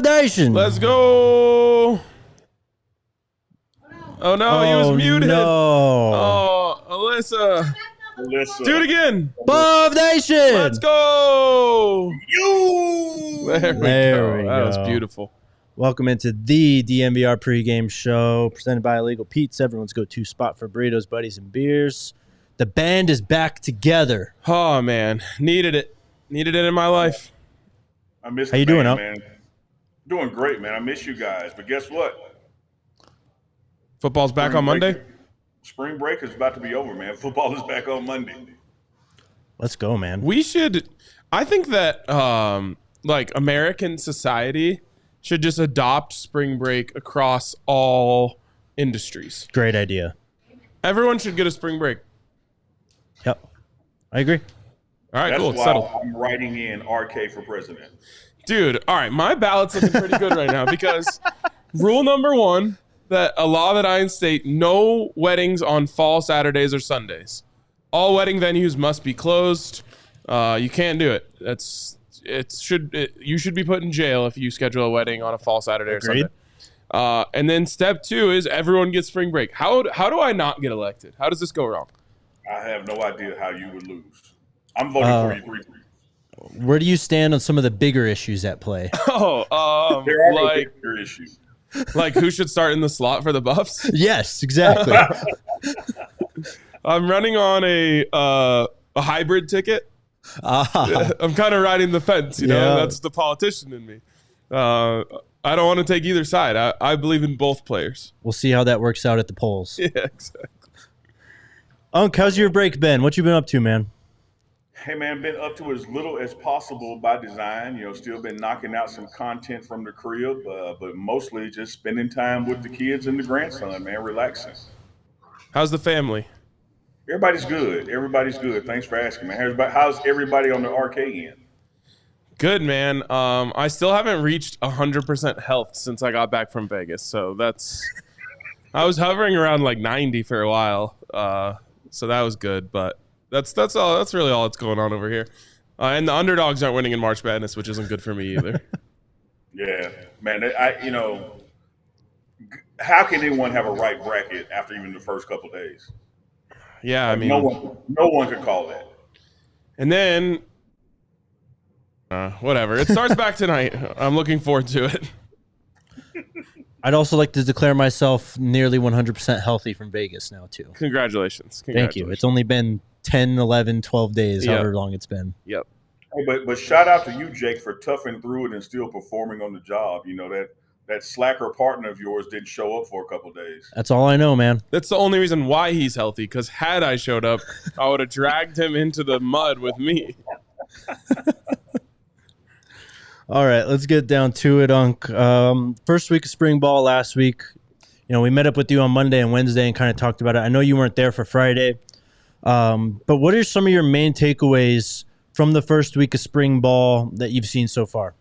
Nation. Let's go. Oh, no, he was muted. No. Oh, Alyssa. Do it again. Nation. Let's go. There we go. That was beautiful. Welcome into the DNVR Pregame Show, presented by Illegal Pete's, everyone's go-to spot for burritos, buddies, and beers. The band is back together. Oh, man. Needed it. Needed it in my life. I miss How you doing, man. Doing great, man. I miss you guys. But guess what? Football's back on Monday? Spring break is about to be over, man. Football is back on Monday. Let's go, man. I think that, American society should just adopt spring break across all industries. Great idea. Everyone should get a spring break. Yep. I agree. All right, That's cool. It's why settled. I'm writing in RK for president. Dude, all right, my ballot's looking pretty good right now because rule number one, that a law that I instate, no weddings on fall Saturdays or Sundays. All wedding venues must be closed. You can't do it. You should be put in jail if you schedule a wedding on a fall Saturday or Agreed. Sunday. And then step two is everyone gets spring break. How do I not get elected? How does this go wrong? I have no idea how you would lose. I'm voting for you 3-3. Where do you stand on some of the bigger issues at play? There are no bigger issues. Like who should start in the slot for the Buffs? Yes, exactly. I'm running on a hybrid ticket. I'm kind of riding the fence, you know. Yeah. That's the politician in me. I don't want to take either side. I believe in both players. We'll see how that works out at the polls. Yeah, exactly. Unc, how's your break been? What you been up to, man? Hey, man, been up to as little as possible by design. You know, still been knocking out some content from the crib, but mostly just spending time with the kids and the grandson, man, relaxing. How's the family? Everybody's good. Everybody's good. Thanks for asking, man. How's everybody on the RK end? Good, man. I still haven't reached 100% health since I got back from Vegas, so I was hovering around like 90 for a while, so that was good. But that's all. That's really all that's going on over here. And the underdogs aren't winning in March Madness, which isn't good for me either. Yeah, man. How can anyone have a right bracket after even the first couple of days? Yeah, I mean, no one could call that. And then, whatever. It starts back tonight. I'm looking forward to it. I'd also like to declare myself nearly 100% healthy from Vegas now, too. Congratulations. Thank you. It's only been 10, 11, 12 days, however long it's been. Yep. Hey, but shout out to you, Jake, for toughing through it and still performing on the job. You know, that slacker partner of yours didn't show up for a couple of days. That's all I know, man. That's the only reason why he's healthy, because had I showed up, I would have dragged him into the mud with me. All right, let's get down to it, Unc. First week of spring ball last week. You know, we met up with you on Monday and Wednesday and kind of talked about it. I know you weren't there for Friday. But what are some of your main takeaways from the first week of spring ball that you've seen so far?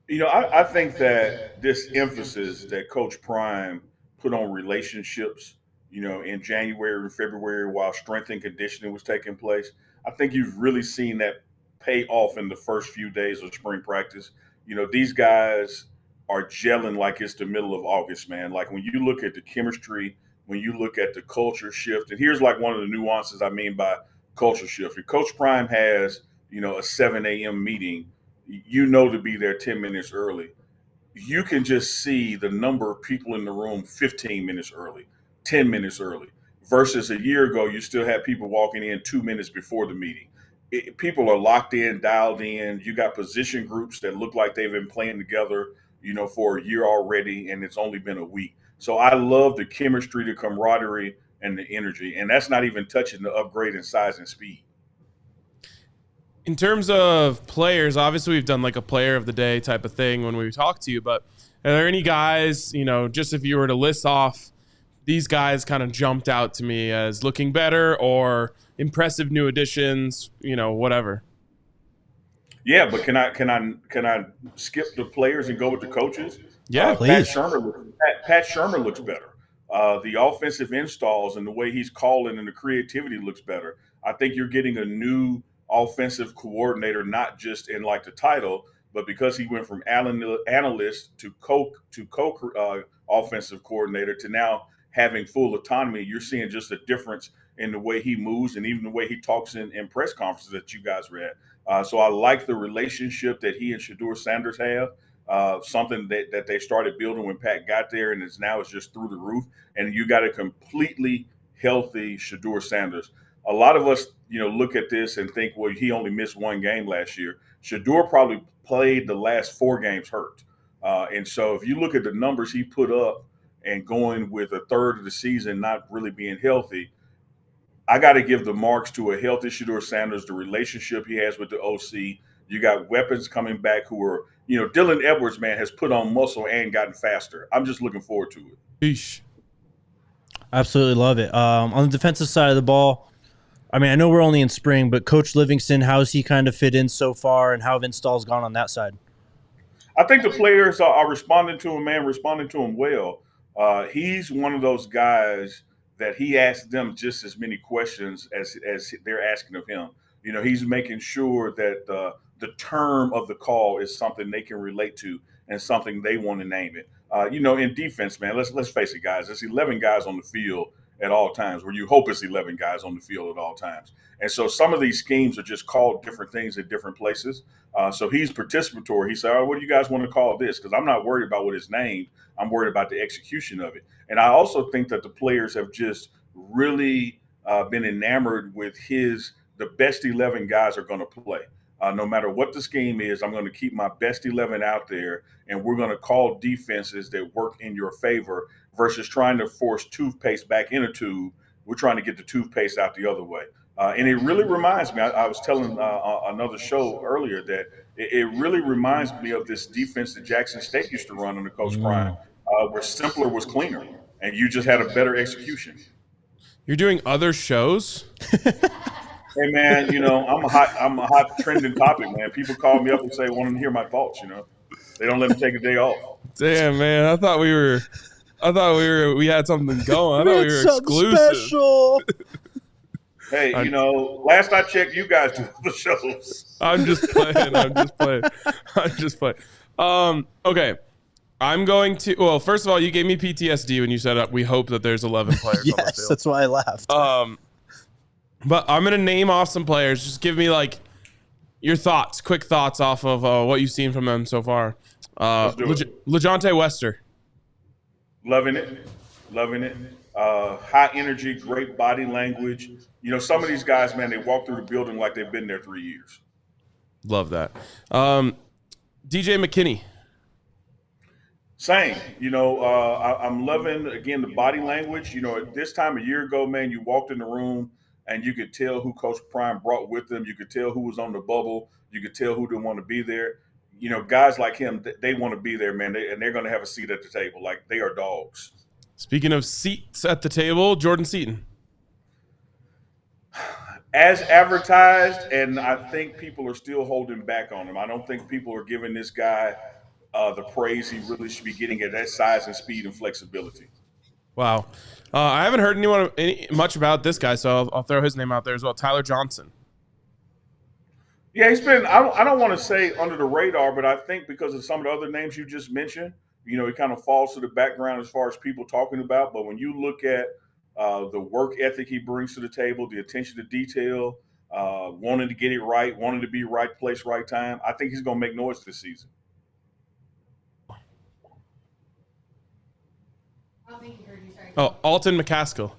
You know, I think that this emphasis that Coach Prime put on relationships, you know, in January and February while strength and conditioning was taking place, I think you've really seen that pay off in the first few days of spring practice. You know, these guys are gelling like it's the middle of August, man. Like when you look at the chemistry, when you look at the culture shift, and here's like one of the nuances I mean by culture shift. If Coach Prime has, you know, a 7 a.m. meeting, you know, to be there 10 minutes early. You can just see the number of people in the room 15 minutes early, 10 minutes early, versus a year ago, you still had people walking in 2 minutes before the meeting. People are locked in, dialed in. You got position groups that look like they've been playing together, you know, for a year already, and it's only been a week. So I love the chemistry, the camaraderie, and the energy. And that's not even touching the upgrade in size and speed. In terms of players, obviously we've done like a player of the day type of thing when we talk to you, but are there any guys, you know, just if you were to list off, these guys kind of jumped out to me as looking better or impressive new additions, you know, whatever? Yeah, but can I skip the players and go with the coaches? Yeah, please. Pat Shurmur looks better. The offensive installs and the way he's calling and the creativity looks better. I think you're getting a new offensive coordinator, not just in like the title, but because he went from analyst to co offensive coordinator to now having full autonomy, you're seeing just a difference in the way he moves and even the way he talks in press conferences that you guys were at. So I like the relationship that he and Shedeur Sanders have. Something that they started building when Pat got there, and it's just through the roof. And you got a completely healthy Shedeur Sanders. A lot of us, look at this and think, well, he only missed one game last year. Shedeur probably played the last 4 games hurt. And so if you look at the numbers he put up and going with a third of the season not really being healthy, I got to give the marks to a healthy Shedeur Sanders, the relationship he has with the OC. You got weapons coming back who are, Dylan Edwards, man, has put on muscle and gotten faster. I'm just looking forward to it. Eesh. Absolutely love it. On the defensive side of the ball, I mean, I know we're only in spring, but Coach Livingston, how's he kind of fit in so far, and how have installs gone on that side? I think the players are responding to him, man, responding to him well. He's one of those guys that he asks them just as many questions as they're asking of him. He's making sure that the term of the call is something they can relate to and something they want to name it. In defense, man, let's face it, guys. There's 11 guys on the field at all times, where you hope it's 11 guys on the field at all times. And so some of these schemes are just called different things at different places. So he's participatory. He said, "All right, what do you guys want to call this?" Because I'm not worried about what it's named. I'm worried about the execution of it. And I also think that the players have just really been enamored with the best 11 guys are going to play. No matter what the scheme is, I'm going to keep my best 11 out there, and we're going to call defenses that work in your favor versus trying to force toothpaste back in a tube. We're trying to get the toothpaste out the other way. And it really reminds me, I was telling another show earlier that it really reminds me of this defense that Jackson State used to run under Coach Prime, where simpler was cleaner, and you just had a better execution. You're doing other shows? Hey man, I'm a hot trending topic, man. People call me up and say, want to hear my thoughts. They don't let me take a day off. Damn, man, I thought we had something going. I thought we were exclusive. Special. Hey, last I checked, you guys do the shows. I'm just playing. Okay. I'm going to. Well, first of all, you gave me PTSD when you said we hope that there's 11 players. Yes, on the field. That's why I laughed. But I'm gonna name off some players. Just give me your thoughts, quick thoughts off of what you've seen from them so far. LeJontay Wester. Loving it. High energy, great body language. Some of these guys, man, they walk through the building like they've been there 3 years. Love that. DJ McKinney. Same. I'm loving, again, the body language. At this time a year ago, man, you walked in the room and you could tell who Coach Prime brought with them. You could tell who was on the bubble. You could tell who didn't want to be there. Guys like him, they want to be there, man, and they're going to have a seat at the table. Like, they are dogs. Speaking of seats at the table, Jordan Seaton. As advertised, and I think people are still holding back on him. I don't think people are giving this guy the praise he really should be getting at that size and speed and flexibility. Wow. I haven't heard much about this guy, so I'll throw his name out there as well. Tyler Johnson. Yeah, he's been, I don't want to say under the radar, but I think because of some of the other names you just mentioned, he kind of falls to the background as far as people talking about. But when you look at the work ethic he brings to the table, the attention to detail, wanting to get it right, wanting to be right place, right time, I think he's going to make noise this season. Alton McCaskill.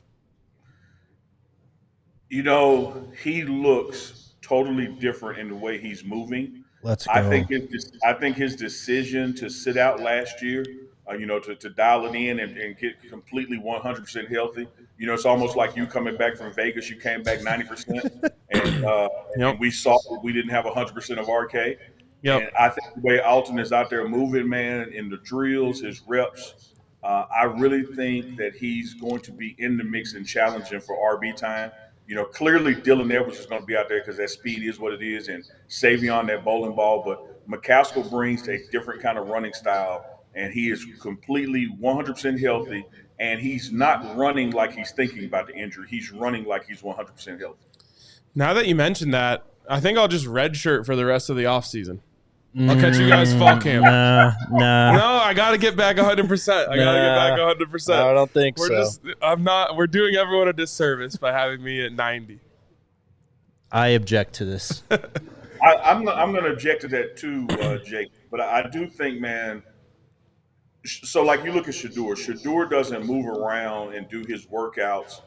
He looks totally different in the way he's moving. Let's go. I think his decision to sit out last year, to dial it in and get completely 100% healthy. It's almost like you coming back from Vegas. You came back 90%, and we saw we didn't have 100% of RK. Yep. And I think the way Alton is out there moving, man, in the drills, his reps, I really think that he's going to be in the mix and challenging for RB time. Clearly Dylan Edwards is going to be out there because that speed is what it is, and Savion that bowling ball. But McCaskill brings a different kind of running style, and he is completely 100% healthy, and he's not running like he's thinking about the injury. He's running like he's 100% healthy. Now that you mentioned that, I think I'll just redshirt for the rest of the offseason. I'll catch you guys fall camp. Nah. No, I got to get back 100%. I got to get back 100%. I don't think so. We're doing everyone a disservice by having me at 90. I object to this. I'm going to object to that too, Jake. But I do think, man. So, like, you look at Shedeur. Shedeur doesn't move around and do his workouts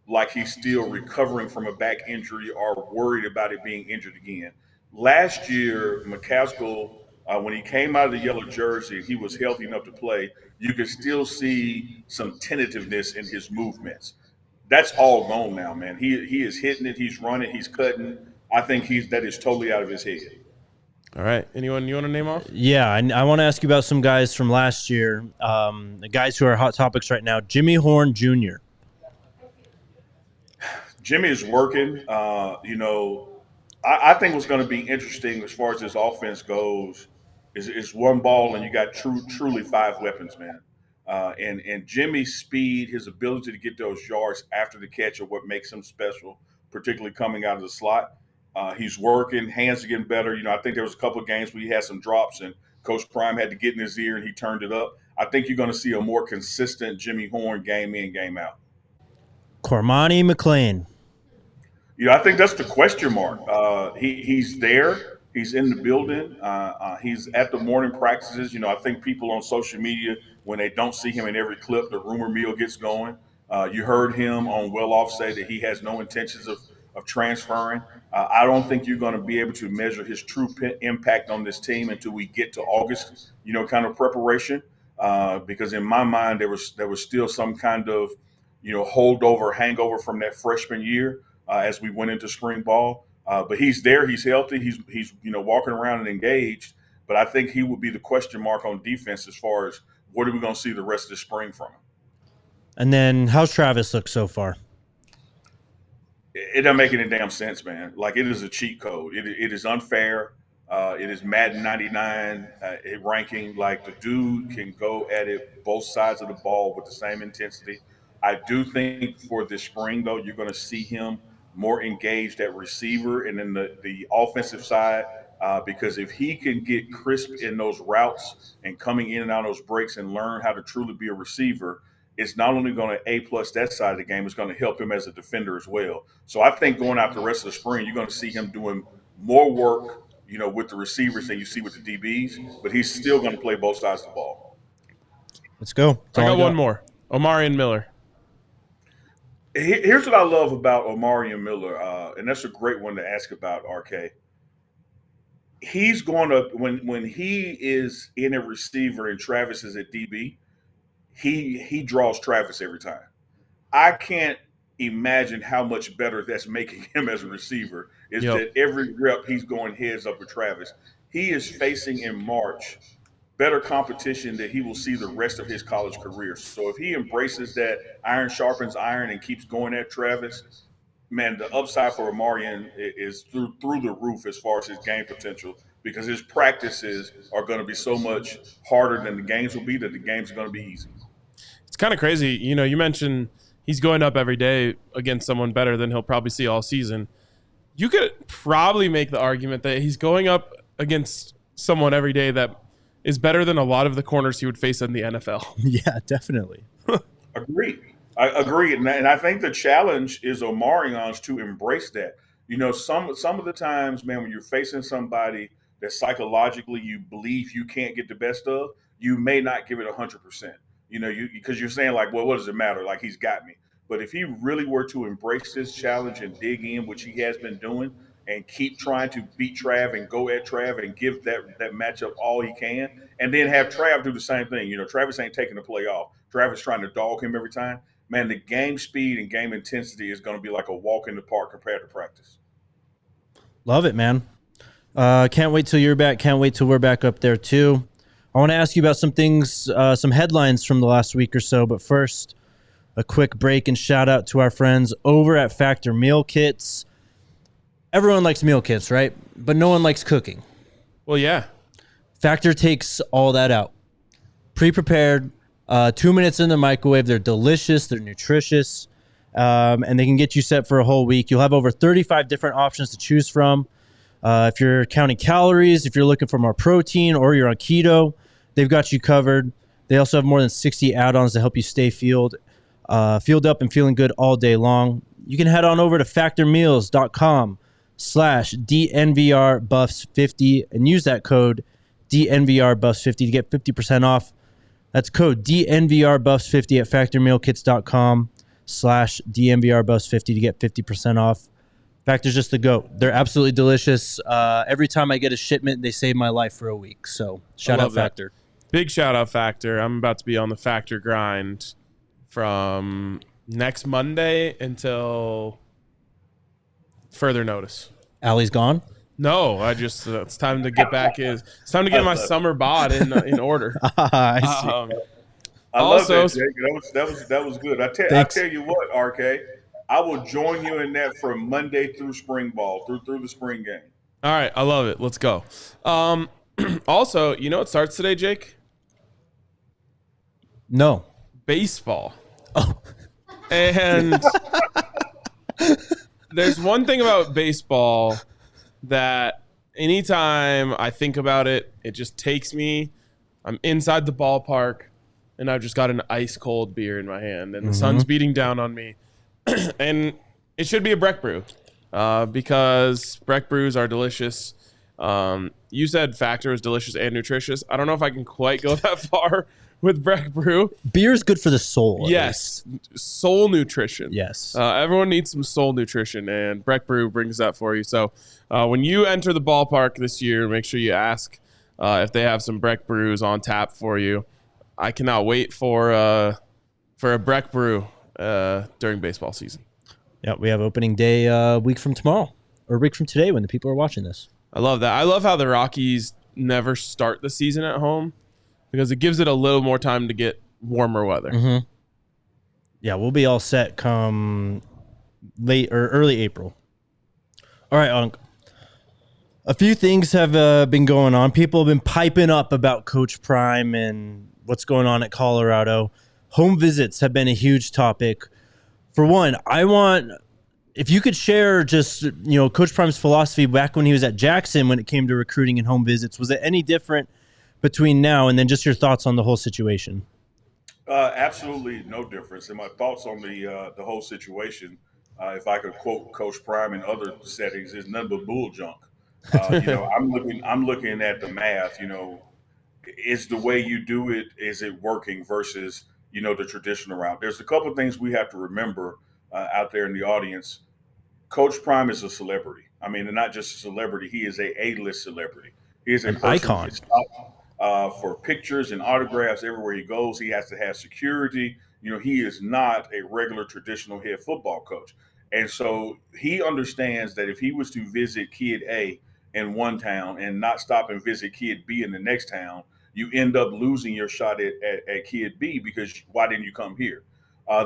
like he's still recovering from a back injury or worried about it being injured again. Last year, McCaskill, when he came out of the yellow jersey, he was healthy enough to play. You could still see some tentativeness in his movements. That's all gone now, man. He is hitting it. He's running. He's cutting. I think that is totally out of his head. All right. Anyone you want to name off? Yeah, I want to ask you about some guys from last year, the guys who are hot topics right now. Jimmy Horn Jr. Jimmy is working. I think what's going to be interesting as far as this offense goes is one ball and you got truly five weapons, man. And Jimmy's speed, his ability to get those yards after the catch are what makes him special, particularly coming out of the slot. He's working, hands are getting better. I think there was a couple of games where he had some drops and Coach Prime had to get in his ear and he turned it up. I think you're going to see a more consistent Jimmy Horn game in, game out. Cormani McLean. I think that's the question mark. He's there. He's in the building. He's at the morning practices. I think people on social media, when they don't see him in every clip, the rumor mill gets going. You heard him on Well Off say that he has no intentions of transferring. I don't think you're going to be able to measure his true impact on this team until we get to August, kind of preparation. Because in my mind, there was still some kind of, holdover, hangover from that freshman year as we went into spring ball. But he's there. He's healthy. He's walking around and engaged. But I think he would be the question mark on defense as far as what are we going to see the rest of the spring from him. And then how's Travis look so far? It doesn't make any damn sense, man. Like, it is a cheat code. It is unfair. It is Madden 99 ranking. Like, the dude can go at it both sides of the ball with the same intensity. I do think for this spring, though, you're going to see him more engaged at receiver and then the offensive side because if he can get crisp in those routes and coming in and out of those breaks and learn how to truly be a receiver, it's not only going to A+ that side of the game, it's going to help him as a defender as well. So I think going out the rest of the spring, you're going to see him doing more work, with the receivers than you see with the DBs, but he's still going to play both sides of the ball. Let's go. I got one more. Omarion Miller. Here's what I love about Omarion Miller, and that's a great one to ask about, RK. He's going to, when he is in a receiver and Travis is at DB, he draws Travis every time. I can't imagine how much better that's making him as a receiver is that every rep he's going heads up with Travis. He is facing in March better competition that he will see the rest of his college career. So if he embraces that iron sharpens iron and keeps going at Travis, man, the upside for Omarion is through the roof as far as his game potential because his practices are going to be so much harder than the games will be that the games are going to be easy. It's kind of crazy. You mentioned he's going up every day against someone better than he'll probably see all season. You could probably make the argument that he's going up against someone every day that is better than a lot of the corners he would face in the NFL. Yeah, definitely. Agreed. I agree. And I think the challenge is Omarion's to embrace that. Some of the times, man, when you're facing somebody that psychologically you believe you can't get the best of, you may not give it 100%. Because you're saying like, well, what does it matter? Like, he's got me. But if he really were to embrace this challenge and dig in, which he has been doing, and keep trying to beat Trav and go at Trav and give that matchup all he can, and then have Trav do the same thing. Travis ain't taking the play off. Travis is trying to dog him every time. Man, the game speed and game intensity is going to be like a walk in the park compared to practice. Love it, man. Can't wait till you're back. Can't wait till we're back up there too. I want to ask you about some things, some headlines from the last week or so. But first, a quick break and shout out to our friends over at Factor Meal Kits. Everyone likes meal kits, right? But no one likes cooking. Well, yeah. Factor takes all that out. Pre-prepared, 2 minutes in the microwave. They're delicious. They're nutritious. And they can get you set for a whole week. You'll have over 35 different options to choose from. If you're counting calories, if you're looking for more protein, or you're on keto, they've got you covered. They also have more than 60 add-ons to help you stay fueled up and feeling good all day long. You can head on over to factormeals.com/DNVRbuffs50 and use that code DNVRbuffs50 to get 50% off. That's code DNVRbuffs50 at factormealkits.com/DNVRbuffs50 to get 50% off. Factor's just the GOAT. They're absolutely delicious. Every time I get a shipment, they save my life for a week. So shout out Factor. Big shout out Factor. I'm about to be on the Factor grind from next Monday until further notice. Allie's gone? No, it's time to get back. It's time to get my summer bod in order. I I see. love that, Jake. That was good. I tell you what, RK, I will join you in that from Monday through spring ball, through the spring game. All right, I love it. Let's go. Also, you know what starts today, Jake? No. Baseball. Oh. And there's one thing about baseball that anytime I think about it, it just takes me. I'm inside the ballpark, and I've just got an ice cold beer in my hand, and the sun's beating down on me. And it should be a Breck brew because Breck brews are delicious. You said Factor is delicious and nutritious. I don't know if I can quite go that far with Breck brew. Beer is good for the soul. Yes, soul nutrition. Yes. Everyone needs some soul nutrition, and Breck brew brings that for you. So when you enter the ballpark this year, make sure you ask if they have some Breck brews on tap for you. I cannot wait for a Breck brew during baseball season. Yeah, we have opening day a week from tomorrow, or a week from today when the people are watching this. I love that. I love how the Rockies never start the season at home because it gives it a little more time to get warmer weather. Mm-hmm. Yeah, we'll be all set come late or early April. All right, Unc. A few things have been going on. People have been piping up about Coach Prime and what's going on at Colorado. Home visits have been a huge topic. For one, if you could share just, Coach Prime's philosophy back when he was at Jackson when it came to recruiting and home visits. Was it any different between now and then? Just your thoughts on the whole situation. Absolutely no difference. And my thoughts on the whole situation, if I could quote Coach Prime in other settings, is nothing but bull junk. I'm looking at the math. Is the way you do it, is it working versus the traditional route? There's a couple of things we have to remember out there in the audience. Coach Prime is a celebrity. I mean, and not just a celebrity, he is a A-list celebrity. He is an icon. For pictures and autographs everywhere he goes. He has to have security. He is not a regular traditional head football coach. And so he understands that if he was to visit kid A in one town and not stop and visit kid B in the next town, you end up losing your shot at kid B because why didn't you come here?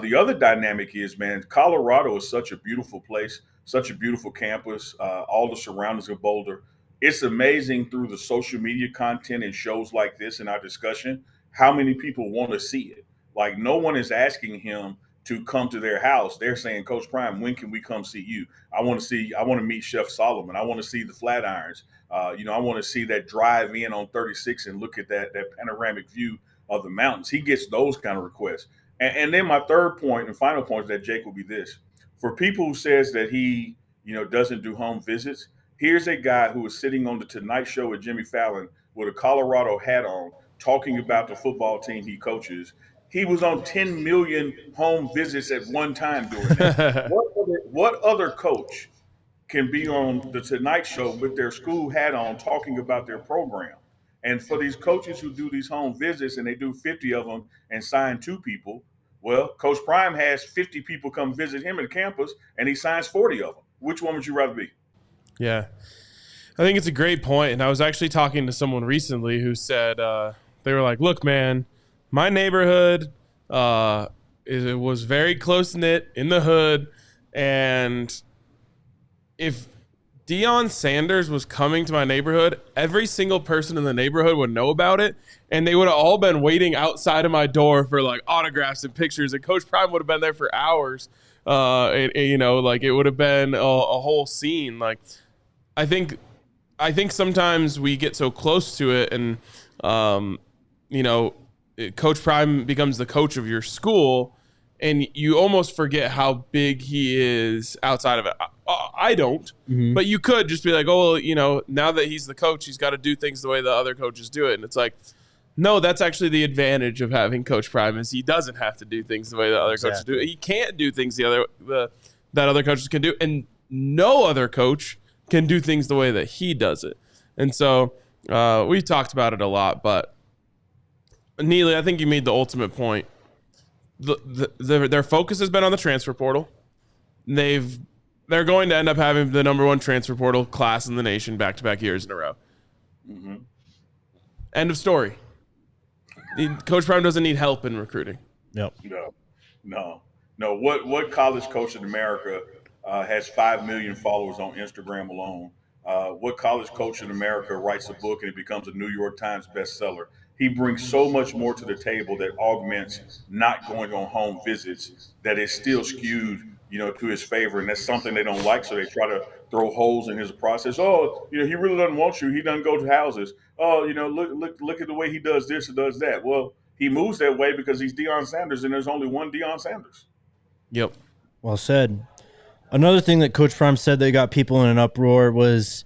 The other dynamic is, man, Colorado is such a beautiful place, such a beautiful campus, all the surroundings of Boulder. It's amazing through the social media content and shows like this in our discussion, how many people want to see it. Like, no one is asking him to come to their house. They're saying, Coach Prime, when can we come see you? I want to meet Chef Solomon. I want to see the Flatirons. I want to see that drive in on 36 and look at that panoramic view of the mountains. He gets those kind of requests. And then my third point and final point is that, Jake, will be this. For people who says that he, doesn't do home visits, here's a guy who is sitting on the Tonight Show with Jimmy Fallon with a Colorado hat on, talking about the football team he coaches. He was on 10 million home visits at one time doing that. What other coach can be on the Tonight Show with their school hat on talking about their program? And for these coaches who do these home visits and they do 50 of them and sign 2 people, well, Coach Prime has 50 people come visit him at campus and he signs 40 of them. Which one would you rather be? Yeah, I think it's a great point. And I was actually talking to someone recently who said they were like, look, man, my neighborhood it was very close-knit in the hood. And if Deion Sanders was coming to my neighborhood, every single person in the neighborhood would know about it. And they would have all been waiting outside of my door for like autographs and pictures. And Coach Prime would have been there for hours. It would have been a whole scene. Like, I think I think sometimes we get so close to it, and Coach Prime becomes the coach of your school, and you almost forget how big he is outside of it. I don't, but you could just be like, oh, now that he's the coach, he's got to do things the way the other coaches do it, and it's like, no, that's actually the advantage of having Coach Prime is he doesn't have to do things the way the other coaches do. He can't do things that other coaches can do, and no other coach can do things the way that he does it. And so we talked about it a lot, but Neely, I think you made the ultimate point. Their focus has been on the transfer portal. They're going to end up having the number one transfer portal class in the nation back-to-back years in a row. Mm-hmm. End of story. Coach Prime doesn't need help in recruiting. Yep. No. What college coach in America has 5 million followers on Instagram alone? What college coach in America writes a book and it becomes a New York Times bestseller? He brings so much more to the table that augments not going on home visits that is still skewed, to his favor. And that's something they don't like. So they try to throw holes in his process. Oh, he really doesn't want you. He doesn't go to houses. Oh, look at the way he does this and does that. Well, he moves that way because he's Deion Sanders and there's only one Deion Sanders. Yep. Well said. Another thing that Coach Prime said that got people in an uproar was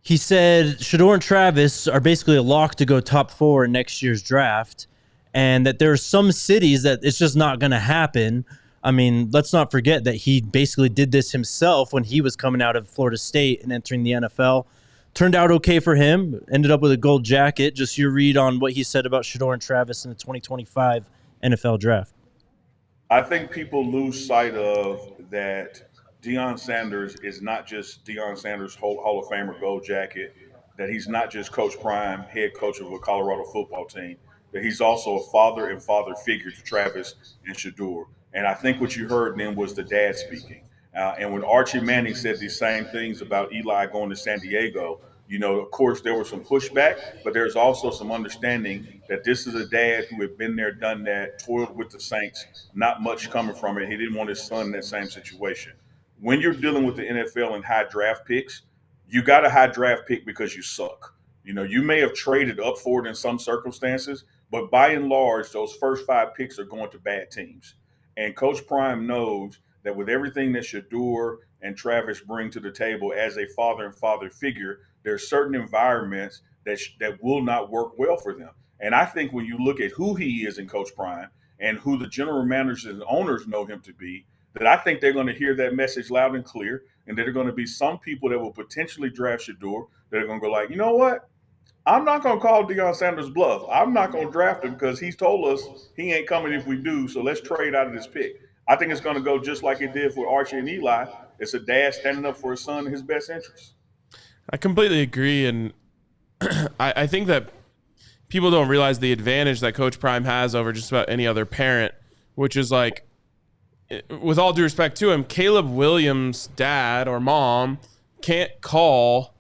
he said Shedeur and Travis are basically a lock to go top 4 in next year's draft, and that there are some cities that it's just not going to happen. I mean, let's not forget that he basically did this himself when he was coming out of Florida State and entering the NFL. Turned out okay for him. Ended up with a gold jacket. Just your read on what he said about Shedeur and Travis in the 2025 NFL draft. I think people lose sight of that Deion Sanders is not just Deion Sanders Hall of Famer gold jacket, that he's not just Coach Prime, head coach of a Colorado football team, that he's also a father and father figure to Travis and Shedeur. And I think what you heard then was the dad speaking. And when Archie Manning said these same things about Eli going to San Diego, of course, there was some pushback, but there's also some understanding that this is a dad who had been there, done that, toiled with the Saints, not much coming from it. He didn't want his son in that same situation. When you're dealing with the NFL and high draft picks, you got a high draft pick because you suck. You may have traded up for it in some circumstances, but by and large, those first 5 picks are going to bad teams. And Coach Prime knows that with everything that Shedeur and Travis bring to the table as a father and father figure, there are certain environments that will not work well for them. And I think when you look at who he is in Coach Prime and who the general managers and owners know him to be, that I think they're going to hear that message loud and clear. And there are going to be some people that will potentially draft Shedeur that are going to go like, you know what? I'm not going to call Deion Sanders bluff. I'm not going to draft him because he's told us he ain't coming if we do. So let's trade out of this pick. I think it's going to go just like it did for Archie and Eli. It's a dad standing up for his son in his best interest. I completely agree. And I think that people don't realize the advantage that Coach Prime has over just about any other parent, which is like, with all due respect to him, Caleb Williams' dad or mom can't call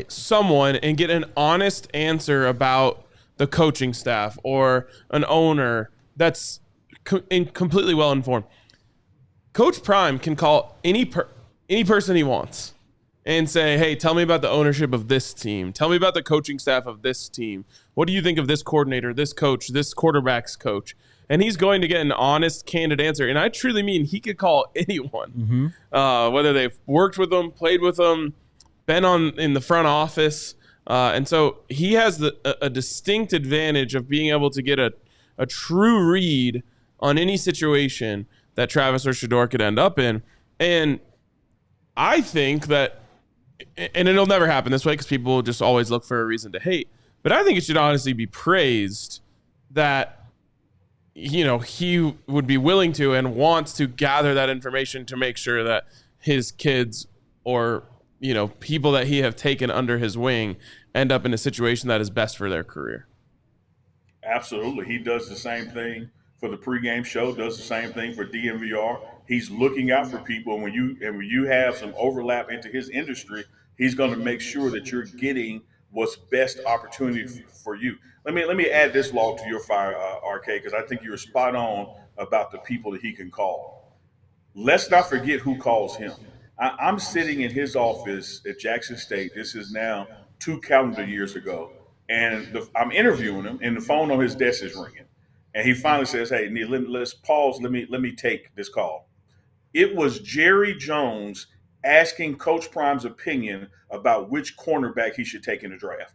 someone and get an honest answer about the coaching staff or an owner that's completely well informed. Coach Prime can call any person he wants and say, hey, tell me about the ownership of this team. Tell me about the coaching staff of this team. What do you think of this coordinator, this coach, this quarterback's coach? And he's going to get an honest, candid answer. And I truly mean he could call anyone, whether they've worked with them, played with them, been in the front office. And so he has a distinct advantage of being able to get a true read on any situation that Travis or Shedeur could end up in. And I think that, and it'll never happen this way because people will just always look for a reason to hate, but I think it should honestly be praised that he would be willing to and wants to gather that information to make sure that his kids or, people that he have taken under his wing end up in a situation that is best for their career. Absolutely. He does the same thing for the pregame show, does the same thing for DNVR. He's looking out for people. When you have some overlap into his industry, he's going to make sure that you're getting what's best opportunity for you. Let me add this log to your fire, RK, because I think you're spot on about the people that he can call. Let's not forget who calls him. I'm sitting in his office at Jackson State. This is now 2 calendar years ago. And I'm interviewing him, and the phone on his desk is ringing. And he finally says, "Hey, Neil, let's pause. Let me take this call." It was Jerry Jones asking Coach Prime's opinion about which cornerback he should take in the draft.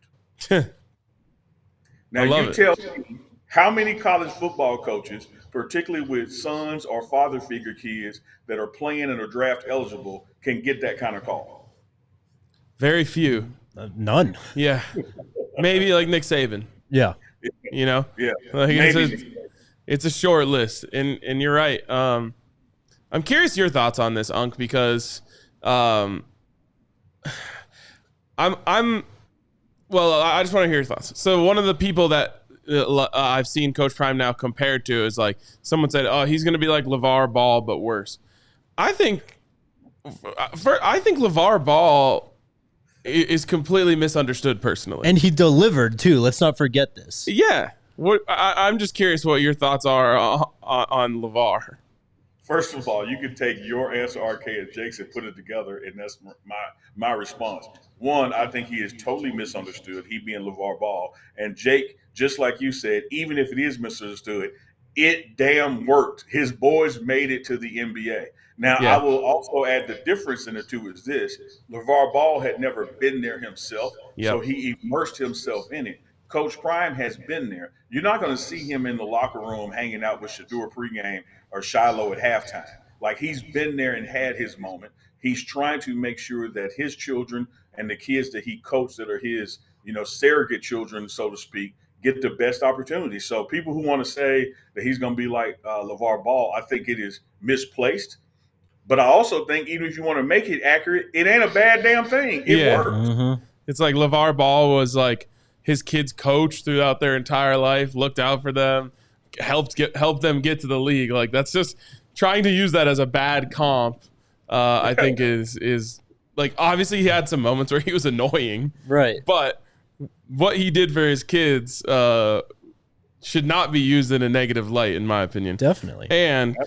Now, I love you it. tell me how many college football coaches, particularly with sons or father figure kids that are playing and are draft eligible, can get that kind of call. Very few. None. Yeah. Maybe like Nick Saban, Yeah. you know? Yeah, Like maybe. it's a short list. And you're right. I'm curious your thoughts on this, Unc, because I'm well, I just want to hear your thoughts. So one of the people that I've seen Coach Prime now compared to is like someone said, "Oh, he's going to be like LeVar Ball but worse." I think LeVar Ball is completely misunderstood personally. And he delivered too. Let's not forget this. Yeah. I'm just curious what your thoughts are on LeVar. First of all, you can take your answer, RK, and Jake's, and put it together, and that's my response. One, I think he is totally misunderstood, he being LeVar Ball. And Jake, just like you said, even if it is misunderstood, it damn worked. His boys made it to the NBA. Now, Yeah. I will also add the difference in the two is this. LeVar Ball had never been there himself, so Yep. he immersed himself in it. Coach Prime has been there. You're not going to see him in the locker room hanging out with Shedeur pregame or Shiloh at halftime. Like, he's been there and had his moment. He's trying to make sure that his children and the kids that he coached that are his, surrogate children, so to speak, get the best opportunity. So people who want to say that he's going to be like LeVar Ball, I think it is misplaced. But I also think even if you want to make it accurate, it ain't a bad damn thing. It worked. Mm-hmm. It's like LeVar Ball was like his kids' coach throughout their entire life, looked out for them, helped them get to the league. Like, that's just trying to use that as a bad comp. I think is like, obviously he had some moments where he was annoying, Right. but what he did for his kids should not be used in a negative light, in my opinion. Definitely. And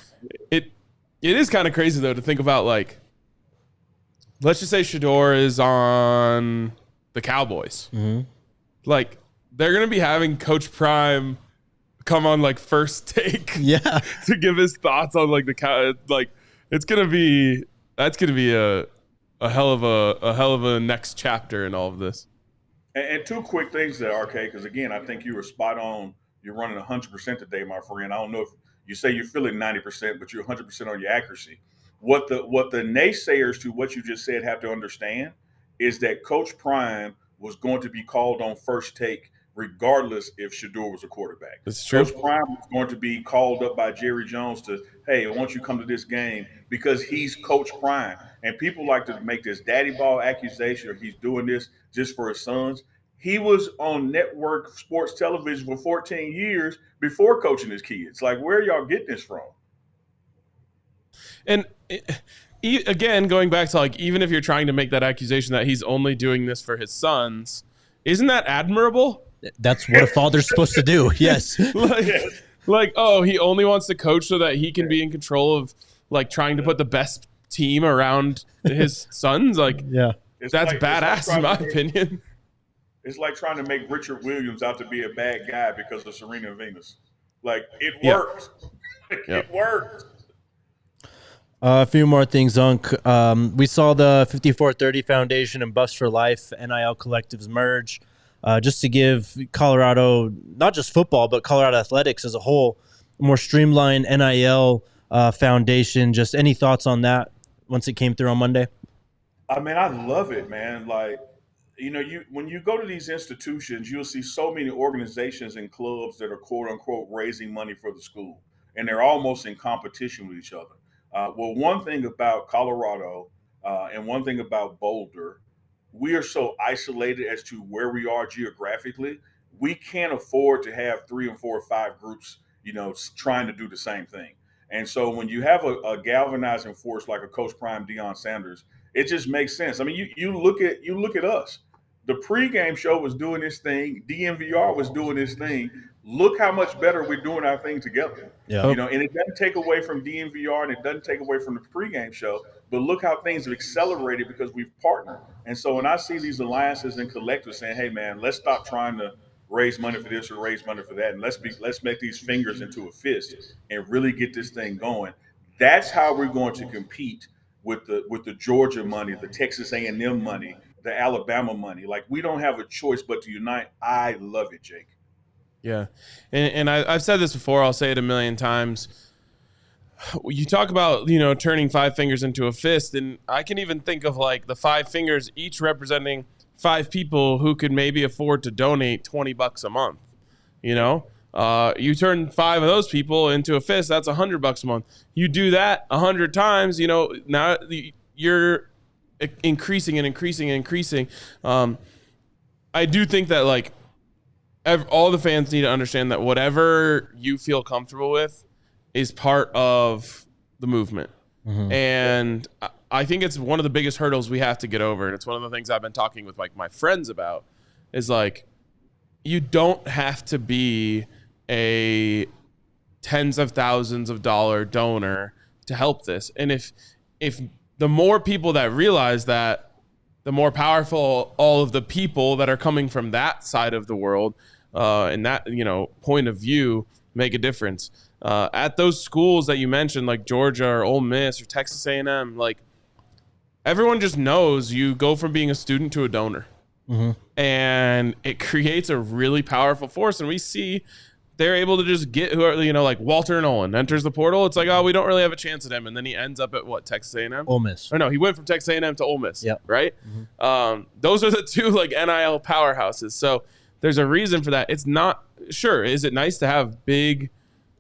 it is kind of crazy though to think about, like, let's just say Shedeur is on the Cowboys. Mm-hmm. Like, they're going to be having Coach Prime come on like First Take Yeah. to give his thoughts on like that's going to be a hell of a next chapter in all of this. And two quick things there, RK, because again, I think you were spot on. You're running 100% today, my friend. I don't know if you say you're feeling 90%, but you're 100% on your accuracy. What the naysayers to what you just said have to understand is that Coach Prime was going to be called on First Take regardless if Shedeur was a quarterback. That's true. Coach Prime was going to be called up by Jerry Jones to, "Hey, why don't you come to this game?" because he's Coach Prime. And people like to make this daddy ball accusation, or he's doing this just for his sons. He was on network sports television for 14 years before coaching his kids. Like, where are y'all getting this from? And again, going back to, like, even if you're trying to make that accusation that he's only doing this for his sons, isn't that admirable? That's what a father's supposed to do. Yes. Like, oh, he only wants to coach so that he can be in control of, like, trying to put the best team around his sons. Like, Yeah. that's badass in my opinion. It's like trying to make Richard Williams out to be a bad guy because of Serena and Venus. Like, it Yeah. worked. Yeah. It worked. A few more things, Unc. We saw the 5430 Foundation and Bust for Life NIL collectives merge, just to give Colorado, not just football, but Colorado athletics as a whole, a more streamlined NIL foundation. Just any thoughts on that once it came through on Monday? I mean, I love it, man. Like, when you go to these institutions, you'll see so many organizations and clubs that are quote unquote raising money for the school, and they're almost in competition with each other. Well, one thing about Colorado and one thing about Boulder, we are so isolated as to where we are geographically. We can't afford to have 3 and 4 or 5 groups, trying to do the same thing. And so when you have a galvanizing force like a Coach Prime, Deion Sanders, it just makes sense. I mean, you look at us. The pregame show was doing this thing. DNVR was doing this thing. Look how much better we're doing our thing together. Yeah. You know, and it doesn't take away from DNVR and it doesn't take away from the pregame show, but look how things have accelerated because we've partnered. And so when I see these alliances and collectors saying, hey man, let's stop trying to raise money for this or raise money for that, and let's make these fingers into a fist and really get this thing going. That's how we're going to compete with the Georgia money, the Texas A&M money, the Alabama money. Like, we don't have a choice but to unite. I love it, Jake. Yeah. And I've said this before. I'll say it a million times. You talk about, you know, turning five fingers into a fist. And I can even think of like the five fingers, each representing five people who could maybe afford to donate $20 a month. You know, you turn five of those people into a fist. That's $100 a month. You do that 100 times, you know, now you're increasing and increasing and increasing. I do think that like, all the fans need to understand that whatever you feel comfortable with is part of the movement. Mm-hmm. And I think it's one of the biggest hurdles we have to get over. And it's one of the things I've been talking with like my friends about is like, you don't have to be a tens of thousands of dollar donor to help this. And if the more people that realize that, the more powerful all of the people that are coming from that side of the world and that, you know, point of view make a difference. At those schools that you mentioned, like Georgia or Ole Miss or Texas A&M, like everyone just knows you go from being a student to a donor. Mm-hmm. And it creates a really powerful force. And we see they're able to just get who are, you know, like Walter Nolan enters the portal. It's like, oh, we don't really have a chance at him. And then he ends up at what, Texas A&M? Ole Miss. Or no, he went from Texas A&M to Ole Miss. Yep. Right? Mm-hmm. Those are the two like NIL powerhouses. So there's a reason for that. It's not, sure, is it nice to have big,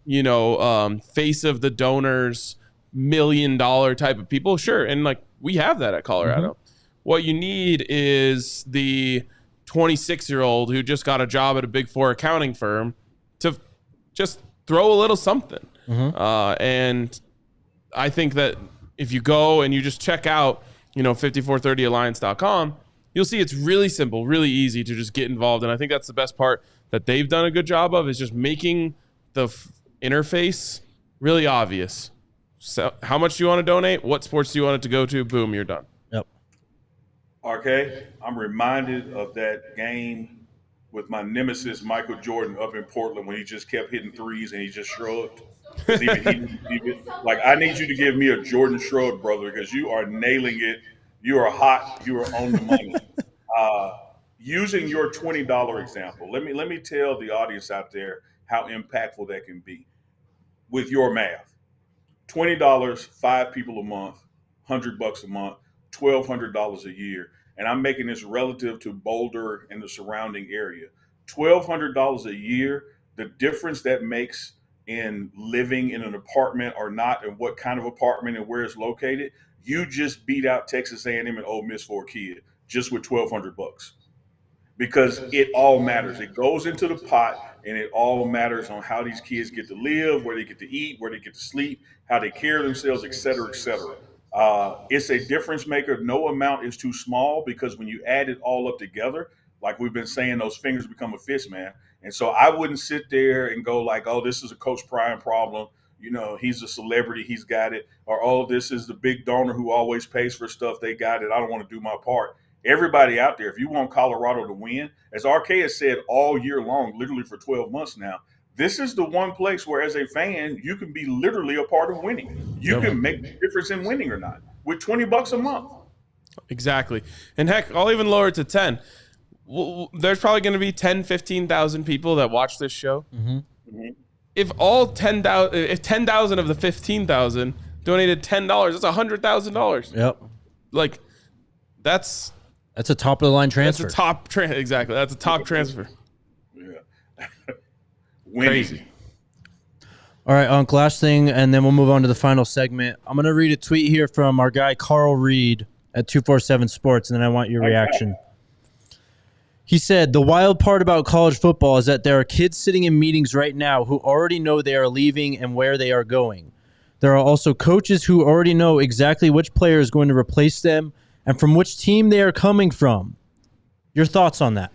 you know, face of the donors, $1 million type of people? Sure. And like we have that at Colorado. Mm-hmm. What you need is the 26-year-old who just got a job at a Big Four accounting firm to just throw a little something. Mm-hmm. And I think that if you go and you just check out, you know, 5430alliance.com, you'll see it's really simple, really easy to just get involved. And I think that's the best part that they've done a good job of is just making the interface really obvious. So how much do you want to donate? What sports do you want it to go to? Boom, you're done. Yep. RK, I'm reminded of that game with my nemesis, Michael Jordan, up in Portland when he just kept hitting threes and he just shrugged. Like, I need you to give me a Jordan shrug, brother, because you are nailing it. You are hot. You are on the money. Using your $20 example, let me tell the audience out there how impactful that can be. With your math, $20, 5 people a month, $100 a month, $1,200 a year, and I'm making this relative to Boulder and the surrounding area. $1,200 a year, the difference that makes in living in an apartment or not, and what kind of apartment and where it's located. You just beat out Texas A&M and Ole Miss for a kid just with $1,200, because it all matters. It goes into the pot, and it all matters on how these kids get to live, where they get to eat, where they get to sleep, how they care themselves, et cetera, et cetera. It's a difference maker. No amount is too small, because when you add it all up together, like we've been saying, those fingers become a fist, man. And so I wouldn't sit there and go like, oh, this is a Coach Prime problem. You know, he's a celebrity, he's got it. Or, oh, this is the big donor who always pays for stuff, they got it. I don't want to do my part. Everybody out there, if you want Colorado to win, as RK has said all year long, literally for 12 months now, this is the one place where, as a fan, you can be literally a part of winning. You can make the difference in winning or not with $20 a month. Exactly. And heck, I'll even lower it to 10. There's probably going to be 10, 15,000 people that watch this show. Mm-hmm. Mm-hmm. If all 10,000, if 10,000 of the 15,000 donated $10, that's $100,000. Yep. Like, that's a top of the line transfer. That's a top exactly. That's a top transfer. Yeah. Crazy. All right, Unc, last thing, and then we'll move on to the final segment. I'm going to read a tweet here from our guy Carl Reed at 247 Sports, and then I want your reaction. He said, the wild part about college football is that there are kids sitting in meetings right now who already know they are leaving and where they are going. There are also coaches who already know exactly which player is going to replace them and from which team they are coming from. Your thoughts on that?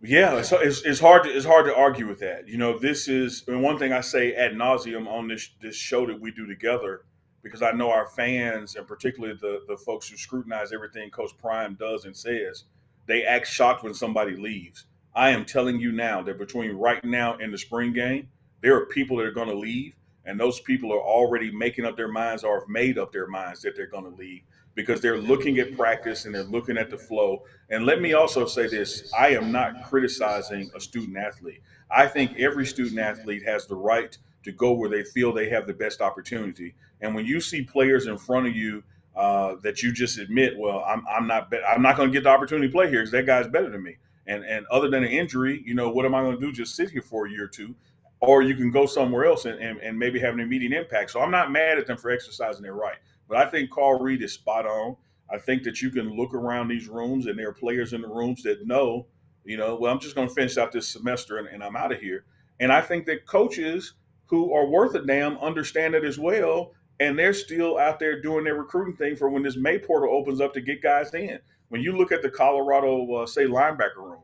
Yeah, it's hard to argue with that. This is and one thing I say ad nauseum on this show that we do together, because I know our fans and particularly the folks who scrutinize everything Coach Prime does and says, they act shocked when somebody leaves. I am telling you now that between right now and the spring game, there are people that are going to leave, and those people are already making up their minds or have made up their minds that they're going to leave because they're looking at practice and they're looking at the flow. And let me also say this, I am not criticizing a student athlete. I think every student athlete has the right to go where they feel they have the best opportunity. And when you see players in front of you that you just admit, well, I'm not going to get the opportunity to play here because that guy's better than me. And other than an injury, what am I going to do? Just sit here for a year or two? Or you can go somewhere else and maybe have an immediate impact. So I'm not mad at them for exercising their right. But I think Carl Reed is spot on. I think that you can look around these rooms and there are players in the rooms that know, well, I'm just going to finish out this semester and I'm out of here. And I think that coaches who are worth a damn understand it as well. And they're still out there doing their recruiting thing for when this May portal opens up to get guys in. When you look at the Colorado, say, linebacker room,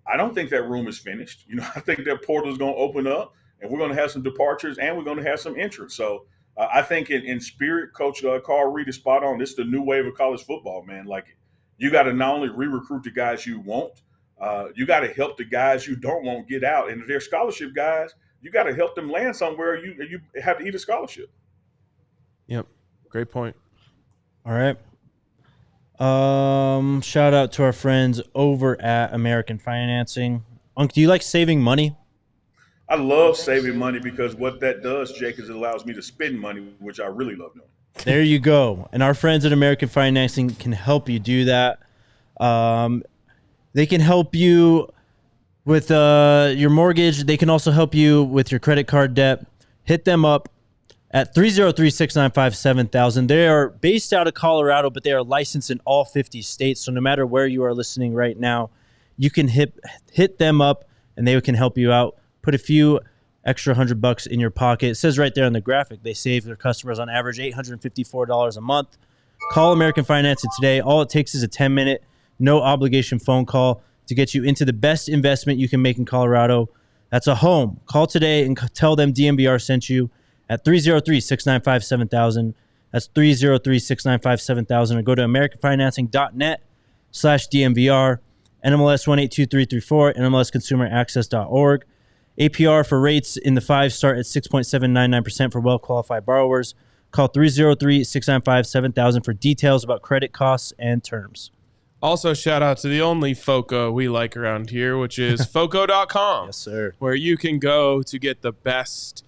I don't think that room is finished. I think that portal is going to open up and we're going to have some departures and we're going to have some entrance. So I think in spirit, Coach Carl Reed is spot on. This is the new wave of college football, man. Like, you got to not only re-recruit the guys you want, you got to help the guys you don't want get out. And if they're scholarship guys, you got to help them land somewhere. You have to eat a scholarship. Yep. Great point. All right. Shout out to our friends over at American Financing. Unc, do you like saving money? I love saving money because what that does, Jake, is it allows me to spend money, which I really love doing. There you go. And our friends at American Financing can help you do that. They can help you with your mortgage. They can also help you with your credit card debt. Hit them up at 303-695-7000. They are based out of Colorado, but they are licensed in all 50 states. So no matter where you are listening right now, you can hit them up and they can help you out. Put a few extra $100 in your pocket. It says right there on the graphic, they save their customers on average $854 a month. Call American Financing today. All it takes is a 10-minute, no obligation phone call to get you into the best investment you can make in Colorado. That's a home. Call today and tell them DNVR sent you at 303-695-7000. That's 303-695-7000. Or go to americanfinancing.net/DNVR. NMLS 182334, NMLSconsumeraccess.org. APR for rates in the 5 start at 6.799% for well-qualified borrowers. Call 303-695-7000 for details about credit costs and terms. Also, shout out to the only FOCO we like around here, which is FOCO.com. Yes, sir. Where you can go to get the best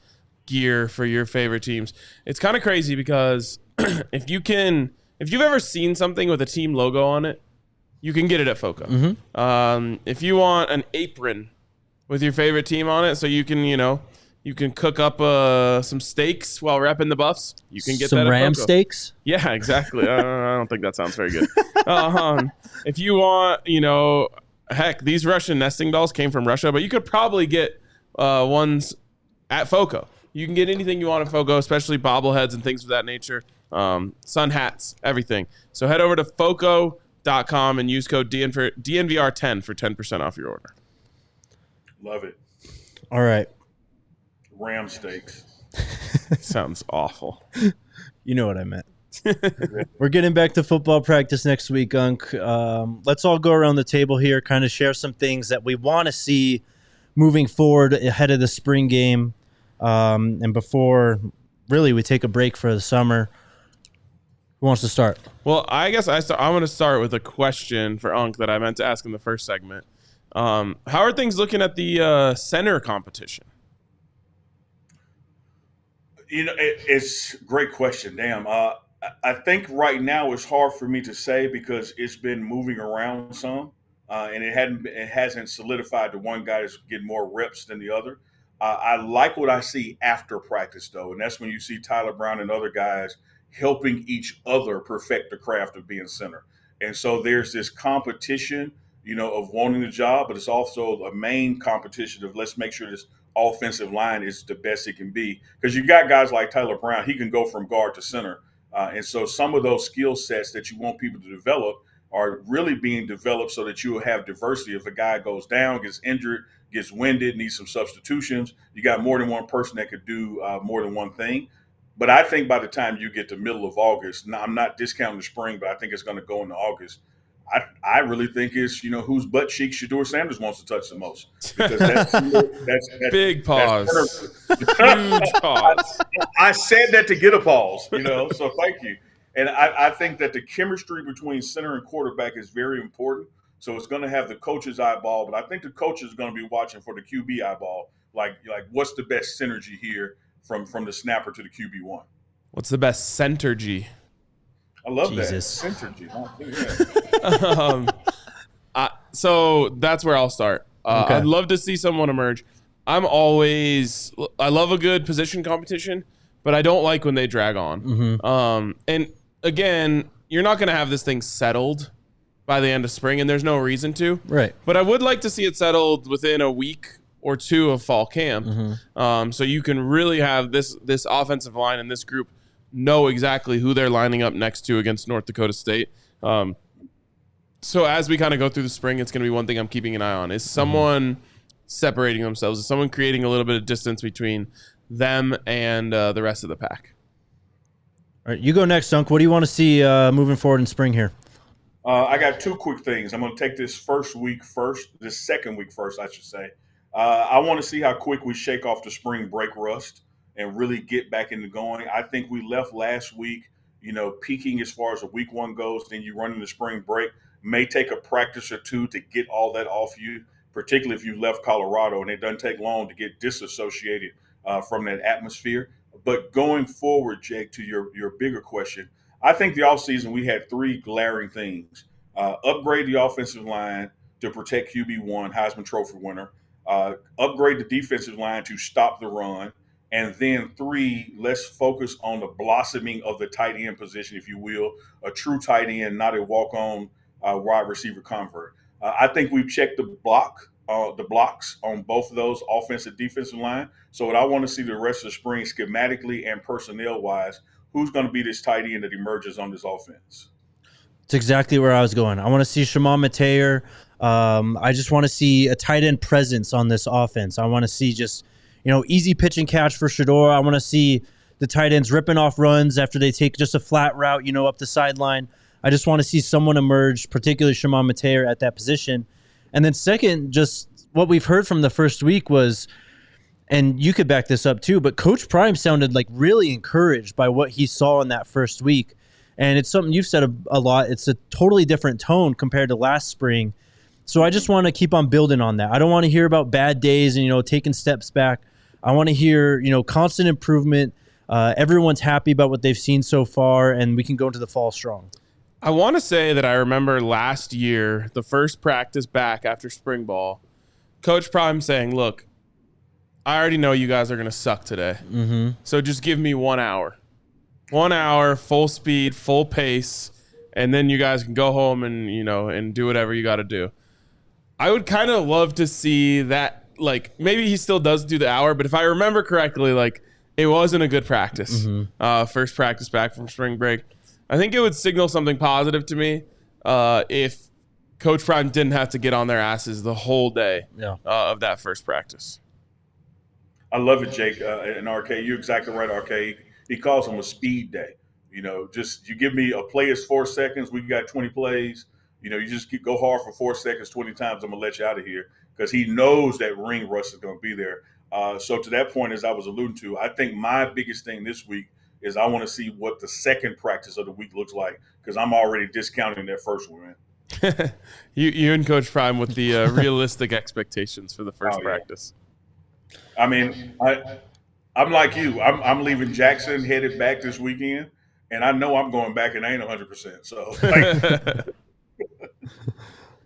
gear for your favorite teams. It's kind of crazy because if you've ever seen something with a team logo on it, you can get it at FOCO. Mm-hmm. If you want an apron with your favorite team on it, so you can cook up some steaks while repping the Buffs. You can get some that at ram FOCO. steaks. Yeah, exactly. I don't think that sounds very good. If you want, heck, these Russian nesting dolls came from Russia, but you could probably get ones at FOCO. You can get anything you want at FOCO, especially bobbleheads and things of that nature. Sun hats, everything. So head over to FOCO.com and use code DNVR10 for 10% off your order. Love it. All right. Ram steaks. Sounds awful. You know what I meant. We're getting back to football practice next week, Unc. Let's all go around the table here, kind of share some things that we want to see moving forward ahead of the spring game. And before, really, we take a break for the summer. Who wants to start? Well, I guess I'm going to start with a question for Unc that I meant to ask in the first segment. How are things looking at the center competition? It's a great question. Damn. I think right now it's hard for me to say because it's been moving around some, and it hasn't solidified to one guy that's getting more reps than the other. I like what I see after practice, though, and that's when you see Tyler Brown and other guys helping each other perfect the craft of being center. And so there's this competition, of wanting the job, but it's also a main competition of let's make sure this offensive line is the best it can be. Because you got guys like Tyler Brown, he can go from guard to center. And so some of those skill sets that you want people to develop are really being developed so that you will have diversity. If a guy goes down, gets injured, gets winded, needs some substitutions, you got more than one person that could do more than one thing. But I think by the time you get to middle of August, now I'm not discounting the spring, but I think it's going to go into August. I really think it's, whose butt cheek Shedeur Sanders wants to touch the most, because that's big pause. Huge pause. I said that to get a pause, so thank you. And I think that the chemistry between center and quarterback is very important. So it's going to have the coach's eyeball, but I think the coach is going to be watching for the QB eyeball. Like what's the best synergy here from the snapper to the QB1? What's the best centergy? I love Jesus. that. Synergy. So that's where I'll start. Okay. I'd love to see someone emerge. I love a good position competition, but I don't like when they drag on. Mm-hmm. And again, you're not going to have this thing settled by the end of spring, and there's no reason to. Right. But I would like to see it settled within a week or two of fall camp. Mm-hmm. So you can really have this offensive line and this group know exactly who they're lining up next to against North Dakota State. So as we kind of go through the spring, it's going to be one thing I'm keeping an eye on. Is someone separating themselves? Is someone creating a little bit of distance between them and the rest of the pack? All right, you go next, Dunk. What do you want to see moving forward in spring here? I got two quick things. I'm going to take this second week first, I should say. I want to see how quick we shake off the spring break rust and really get back into going. I think we left last week, peaking as far as a week one goes. Then you run into spring break. May take a practice or two to get all that off you, particularly if you left Colorado, and it doesn't take long to get disassociated from that atmosphere. But going forward, Jake, to your bigger question, I think the offseason we had three glaring things. Upgrade the offensive line to protect QB1, Heisman Trophy winner. Upgrade the defensive line to stop the run. And then three, let's focus on the blossoming of the tight end position, if you will, a true tight end, not a walk-on wide receiver convert. I think we've checked the blocks on both of those, offensive, defensive line. So what I want to see the rest of the spring, schematically and personnel-wise, who's going to be this tight end that emerges on this offense? It's exactly where I was going. I want to see Shurmur Mateer. I just want to see a tight end presence on this offense. I want to see just easy pitch and catch for Shedeur. I want to see the tight ends ripping off runs after they take just a flat route, up the sideline. I just want to see someone emerge, particularly Shurmur Mateer at that position. And then second, just what we've heard from the first week was, and you could back this up too, but Coach Prime sounded like really encouraged by what he saw in that first week. And it's something you've said a lot. It's a totally different tone compared to last spring. So I just want to keep on building on that. I don't want to hear about bad days and, taking steps back. I want to hear, constant improvement. Everyone's happy about what they've seen so far, and we can go into the fall strong. I want to say that I remember last year, the first practice back after spring ball, Coach Prime saying, look, I already know you guys are going to suck today. Mm-hmm. So just give me 1 hour. 1 hour, full speed, full pace, and then you guys can go home and, and do whatever you got to do. I would kind of love to see that, maybe he still does do the hour, but if I remember correctly, it wasn't a good practice. Mm-hmm. First practice back from spring break. I think it would signal something positive to me if Coach Prime didn't have to get on their asses the whole day of that first practice. I love it, Jake. And RK, you're exactly right, RK. He calls them a speed day. Just you give me a play is 4 seconds. We got 20 plays. You just go hard for 4 seconds, 20 times. I'm going to let you out of here, because he knows that ring rust is going to be there. So to that point, as I was alluding to, I think my biggest thing this week is I want to see what the second practice of the week looks like, because I'm already discounting that first one, man. you and Coach Prime with the realistic expectations for the first practice. I mean, I'm like you. I'm leaving Jackson, headed back this weekend, and I know I'm going back, and I ain't 100%. So,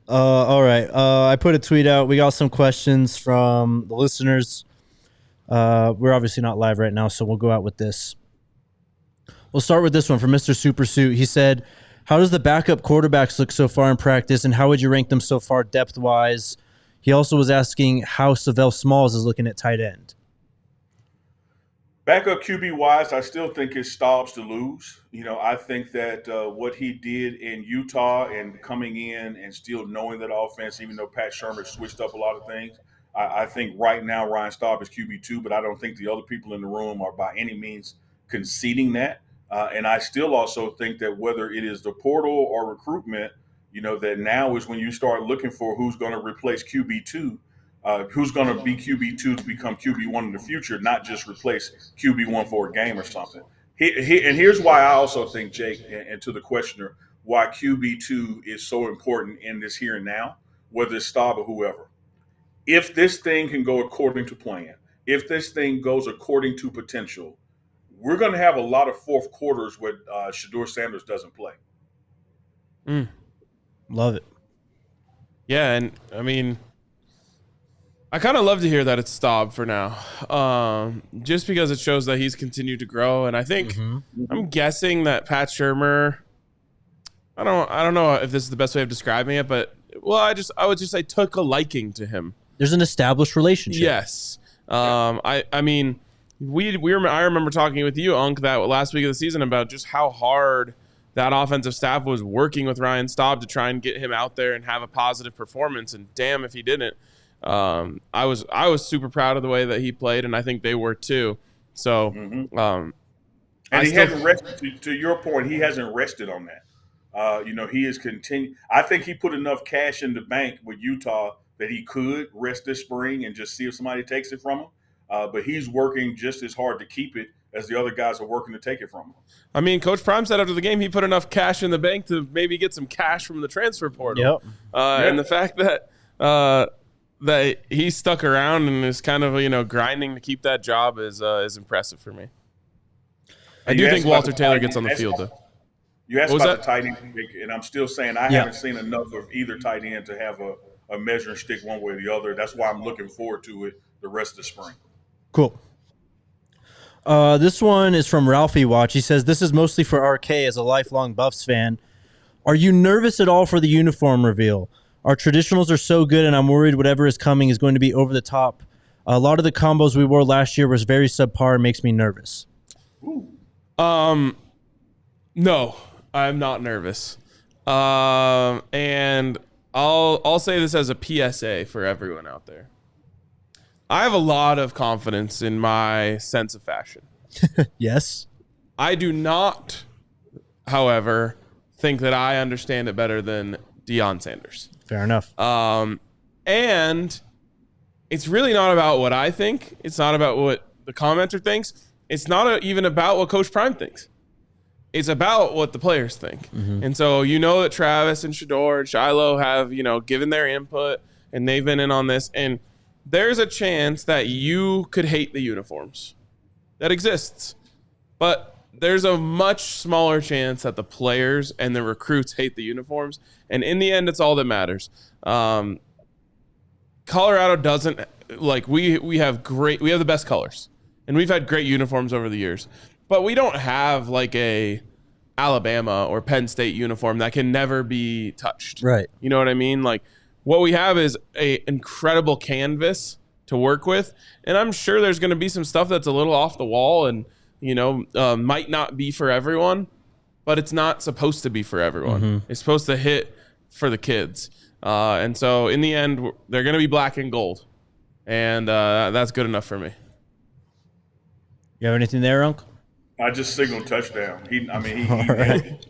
all right. I put a tweet out. We got some questions from the listeners. We're obviously not live right now, so we'll go out with this. We'll start with this one from Mr. Super Suit. He said, how does the backup quarterbacks look so far in practice, and how would you rank them so far depth-wise? He also was asking how Savell Smalls is looking at tight end. Backup QB wise, I still think it's Staub's to lose. I think that what he did in Utah and coming in and still knowing that offense, even though Pat Shurmur switched up a lot of things, I think right now Ryan Staub is QB2, but I don't think the other people in the room are by any means conceding that. And I still also think that whether it is the portal or recruitment, that now is when you start looking for who's going to replace QB2. Who's going to be QB2 to become QB1 in the future, not just replace QB1 for a game or something. And here's why I also think, Jake, and to the questioner, why QB2 is so important in this here and now, whether it's Staub or whoever. If this thing can go according to plan, if this thing goes according to potential, we're going to have a lot of fourth quarters where Shedeur Sanders doesn't play. Love it. Yeah, and I mean, I kind of love to hear that it's Staub for now, just because it shows that he's continued to grow. And I think I'm guessing that Pat Shurmur, I don't know if this is the best way of describing it, but I would just say took a liking to him. There's an established relationship. Yes. I mean, I remember talking with you, Unc, that last week of the season about just how hard that offensive staff was working with Ryan Staub to try and get him out there and have a positive performance. And damn if he didn't. I was super proud of the way that he played, and I think they were too. So, and he hasn't rested. To your point, he hasn't rested on that. He is continuing. I think he put enough cash in the bank with Utah that he could rest this spring and just see if somebody takes it from him. But he's working just as hard to keep it as the other guys are working to take it from him. I mean, Coach Prime said after the game he put enough cash in the bank to maybe get some cash from the transfer portal. Yep. And the fact that that he stuck around and is kind of grinding to keep that job is impressive for me. I do think Walter Taylor gets on the field though. You asked about the tight end, and I'm still saying I haven't seen enough of either tight end to have a measuring stick one way or the other. That's why I'm looking forward to it the rest of the spring. Cool. This one is from Ralphie Watch. He says, this is mostly for RK as a lifelong Buffs fan. Are you nervous at all for the uniform reveal? Our traditionals are so good, and I'm worried whatever is coming is going to be over the top. A lot of the combos we wore last year was very subpar and makes me nervous. No, I'm not nervous. And I'll say this as a PSA for everyone out there. I have a lot of confidence in my sense of fashion. Yes. I do not, however, think that I understand it better than Deion Sanders. Fair enough. And it's really not about what I think. It's not about what the commenter thinks. It's not even about what Coach Prime thinks. It's about what the players think. And so that Travis and Shedeur and Shiloh have, given their input, and they've been in on this. And there's a chance that you could hate the uniforms. That exists. But there's a much smaller chance that the players and the recruits hate the uniforms. And in the end, it's all that matters. Colorado doesn't we have the best colors, and we've had great uniforms over the years, but we don't have like a Alabama or Penn State uniform that can never be touched. Right. You know what I mean? Like what we have is a incredible canvas to work with. And I'm sure there's going to be some stuff that's a little off the wall and, might not be for everyone, but it's not supposed to be for everyone. It's supposed to hit for the kids. And so in the end, they're going to be black and gold. And that's good enough for me. You have anything there, Uncle? I just signaled touchdown. He nailed it.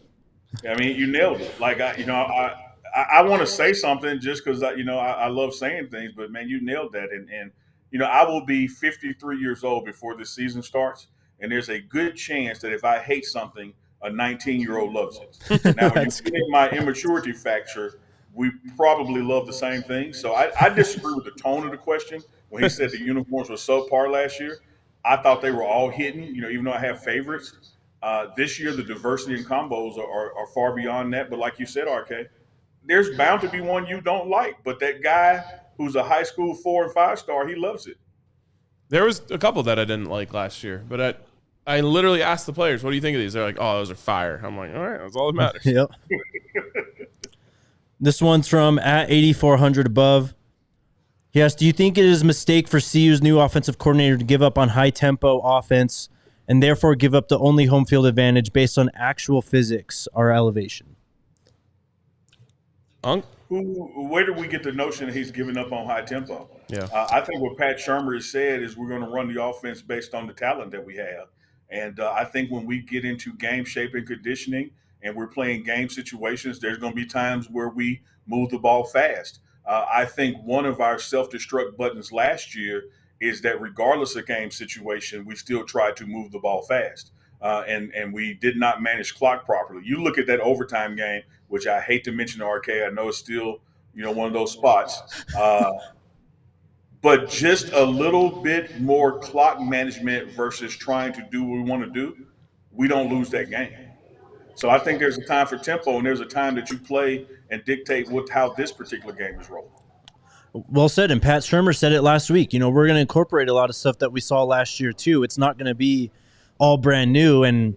You nailed it. Like, I want to say something just because, I love saying things, but, man, you nailed that. And I will be 53 years old before this season starts, and there's a good chance that if I hate something, a 19-year-old loves it. Now, when you get my immaturity factor, we probably love the same thing. So I disagree with the tone of the question when he said the uniforms were subpar last year. I thought they were all hitting, even though I have favorites. This year, the diversity in combos are far beyond that. But like you said, RK, there's bound to be one you don't like. But that guy who's a high school 4 and 5 star, he loves it. There was a couple that I didn't like last year. But I literally asked the players, what do you think of these? They're like, oh, those are fire. I'm like, all right, that's all that matters. Yep. This one's from @8400 above. He asked, do you think it is a mistake for CU's new offensive coordinator to give up on high-tempo offense and therefore give up the only home field advantage based on actual physics or elevation? Where did we get the notion that he's giving up on high tempo? Yeah. I think what Pat Shurmur has said is we're going to run the offense based on the talent that we have. And I think when we get into game shape and conditioning and we're playing game situations, there's going to be times where we move the ball fast. I think one of our self-destruct buttons last year is that regardless of game situation, we still tried to move the ball fast. And we did not manage clock properly. You look at that overtime game, which I hate to mention, RK. I know it's still, one of those spots. But just a little bit more clock management versus trying to do what we want to do, we don't lose that game. So I think there's a time for tempo, and there's a time that you play and dictate how this particular game is rolling. Well said, and Pat Shurmur said it last week. We're going to incorporate a lot of stuff that we saw last year too. It's not going to be all brand new, and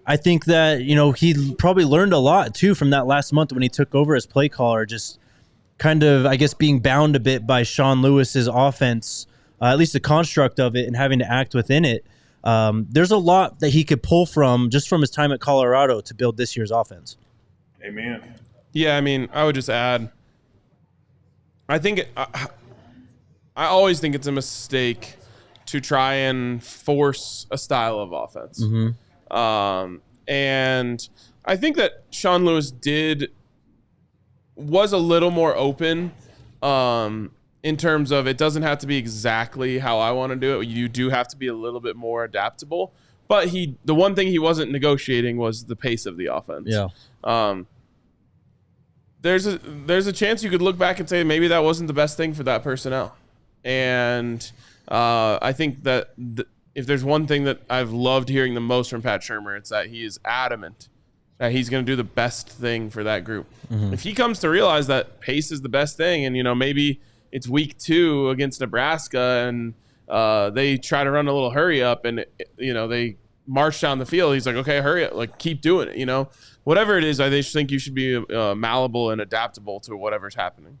I think that he probably learned a lot too from that last month when he took over as play caller, just kind of, I guess, being bound a bit by Sean Lewis's offense, at least the construct of it, and having to act within it. There's a lot that he could pull from just from his time at Colorado to build this year's offense. Amen. Yeah, I mean, I would just add, I always think it's a mistake to try and force a style of offense. Mm-hmm. And I think that Sean Lewis was a little more open in terms of it doesn't have to be exactly how I want to do it. You do have to be a little bit more adaptable. But the one thing he wasn't negotiating was the pace of the offense. Yeah. There's a chance you could look back and say maybe that wasn't the best thing for that personnel. And I think that if there's one thing that I've loved hearing the most from Pat Shurmur, it's that he is adamant that he's going to do the best thing for that group. Mm-hmm. If he comes to realize that pace is the best thing, and maybe it's week 2 against Nebraska, and they try to run a little hurry up, and they march down the field. He's like, okay, hurry up, like keep doing it. Whatever it is, I just think you should be malleable and adaptable to whatever's happening.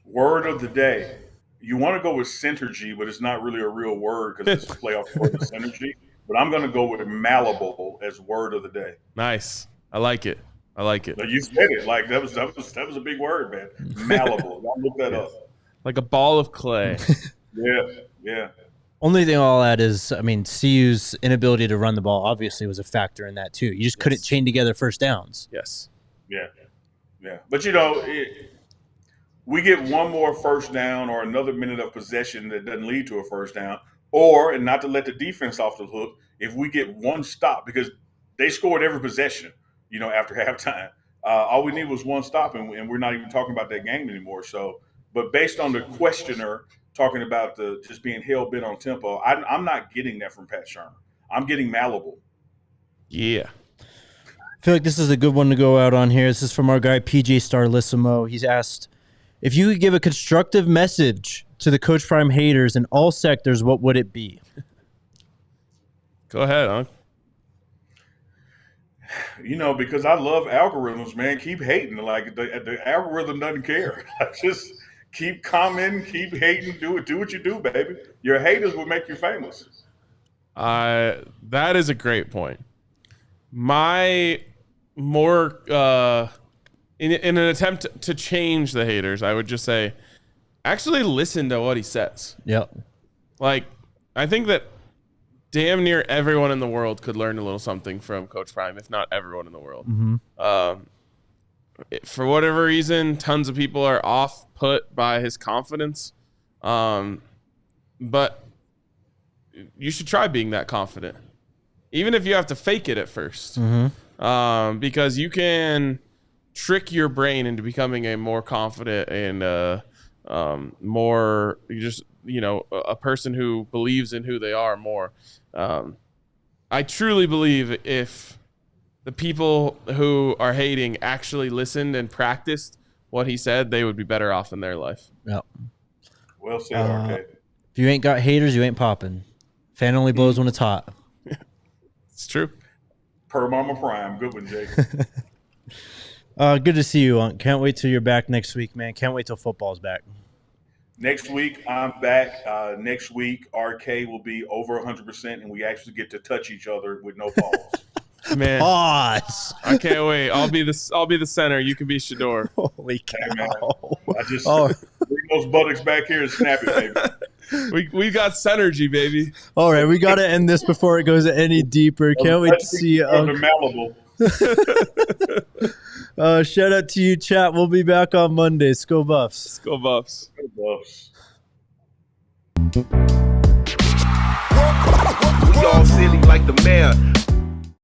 Word of the day. You want to go with synergy, but it's not really a real word because it's a playoff word of synergy. But I'm going to go with malleable as word of the day. Nice. I like it. No, you said it. Like that was a big word, man. Malleable. Y'all look that up. Like a ball of clay. Yeah. Only thing I'll add is, CU's inability to run the ball obviously was a factor in that too. You just couldn't chain together first downs. Yes. Yeah. But we get one more first down or another minute of possession that doesn't lead to a first down, and not to let the defense off the hook, if we get one stop, because they scored every possession, after halftime. All we need was one stop, and we're not even talking about that game anymore. So, but based on the questioner talking about the just being hell-bent on tempo, I'm not getting that from Pat Shurmur. I'm getting malleable. Yeah. I feel like this is a good one to go out on here. This is from our guy, PJ Starlissimo. He's asked, if you could give a constructive message to the Coach Prime haters in all sectors, what would it be? Go ahead, Unc. Because I love algorithms, man. Keep hating. Like the algorithm doesn't care. Just keep commenting, keep hating. Do what you do, baby. Your haters will make you famous. That is a great point. My more in an attempt to change the haters, I would just say, actually listen to what he says. Yep. Like, I think that damn near everyone in the world could learn a little something from Coach Prime, if not everyone in the world. Mm-hmm. For whatever reason, tons of people are off-put by his confidence. But you should try being that confident, even if you have to fake it at first. Mm-hmm. Because you can trick your brain into becoming a more confident and more just a person who believes in who they are more. I truly believe if the people who are hating actually listened and practiced what he said, they would be better off in their life. Yep. Well said, RK. If you ain't got haters, you ain't popping. Fan only blows when it's hot. It's true. Per Mama Prime. Good one, Jake. Good to see you, Unc. Can't wait till you're back next week, man. Can't wait till football's back. Next week, I'm back. Next week, RK will be over 100%, and we actually get to touch each other with no pause. Man, Pause. I can't wait. I'll be the center. You can be Shedeur. Holy cow. Hey, man, I just bring those buttocks back here and snap it, baby. We got synergy, baby. All right, we got to end this before it goes any deeper. Can't wait to see you. Malibu. Shout out to you, chat. We'll be back on Monday. Go Buffs. Go Buffs. Go Buffs. We all silly like the mayor.